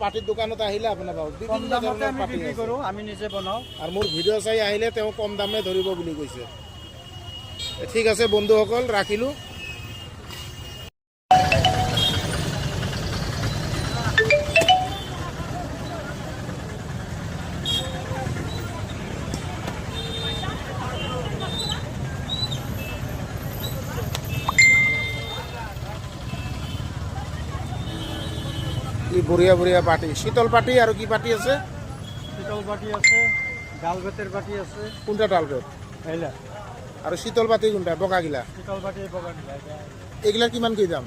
পাটিৰ দোকানত আহিলে আপোনাৰ কম দামতে আমি বিক্রি কৰোঁ, আমি নিজে বনাওঁ। আৰু মোৰ ভিডিঅ' চাই আহিলে তেওঁ কম দামে ধৰিব বুলি কৈছে। ঠিক আছে বন্ধুসকল, ৰাখিলোঁ। কি বঢ়িয়া বঢ়িয়া পাটি, শীতল পাটি আৰু কি পাটি আছে? শীতল পাটি আছে, ডাল বেতের পাটি আছে। কোনটা ডাল বেত? এইলা আৰু শীতল পাটি কোনটা? বগাগিলা? শীতল পাটি বগান এইগিলাৰ কিমান কি দাম?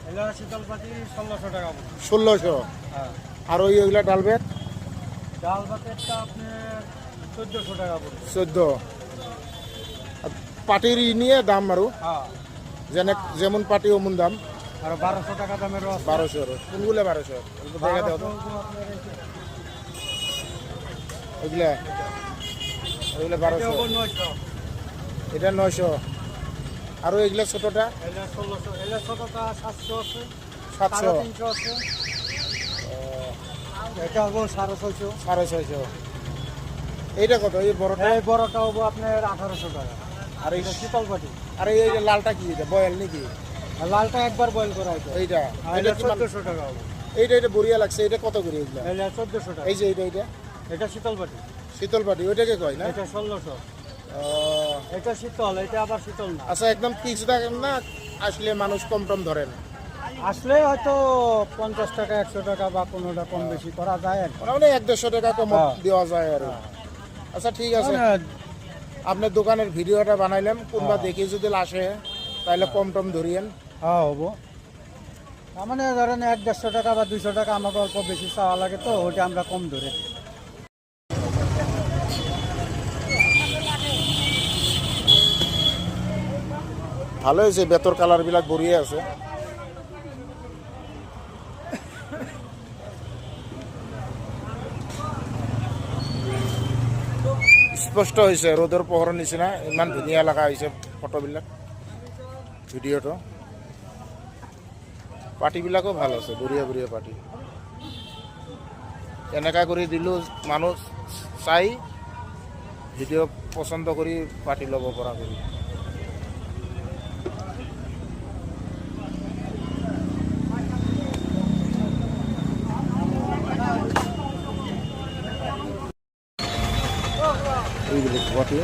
এলা শীতল পাটি 1600 টাকা। 1600? হ্যাঁ। আৰু এইগিলা ডাল বেত? ডাল বেতেরটা আপনার 1400 টাকা পড়বে। 14? পাটির নিয়ে দাম আৰু হ্যাঁ। যেমন পাটি অমন দাম? আর 1200 টাকা দামেরও আছে। 1200? কোনগুলো 1200? দেখা দাও তো। ওইগুলা ওইগুলা 1200? 900। এটা 900? আর এগুলা ছোটটা? এলা 1600। এলা ছোটটা 700 আছে। 700? 350 আছে। এটা হবো 650। 650? এইটা কত? এই বড়টা? এই বড়টা হবো আপনার 1800 টাকা। আর এই এটা শীতল পাটি। আর এই লালটা কি? এটা বয়েল নাকি? আর লালটা একবার বয়েল করা হইতো। এইটা এটা 1400 টাকা হবে। এইটা বড়িয়া লাগছে। এটা কত করে এগুলা? এলা 1400 টাকা। এই যে এটা এটা শীতল পাটি। শীতল পাটি ওইটাকে কয় না? এটা 1600। ও এটা শীতল, এটা আবার শীতল না। আচ্ছা, একদম ফিক্স দাম না? আসলে মানুষ কম টম ধরেন? আসলে হয়তো 50 টাকা 100 টাকা বা কোনোটা কম বেশি করা যায় আর কি। মানে 100-150 টাকা কম দেওয়া যায় আর। আচ্ছা ঠিক আছে, আপনার দোকানের ভিডিওটা বানাইলাম, কোনবা দেখি যদি আসে তাহলে কম টম ধরিয়েন। হ্যাঁ হবো। তার মানে ধরেন 100-150 টাকা বা 200 টাকা আমাকে অল্প বেশি চাওয়া লাগে, তো ওইটা আমরা কম ধরে। ভালো হয়েছে, বেতর কালার বিলাক বড়িয়ে আছে। স্পষ্ট হয়েছে, রোদের পোহৰৰ নিচিনা ইমান ধুনীয়া লগা হৈছে ফটোবিলাক, ভিডিঅ'টো। পাটিবিলাকো ভাল আছে, বঢ়িয়া বঢ়িয়া পাটি। এনেকা কৰি দিলোঁ, মানুহ চাই ভিডিঅ' পচন্দ কৰি পাটি ল'ব পৰা কৰি। এইবিলাক পাটি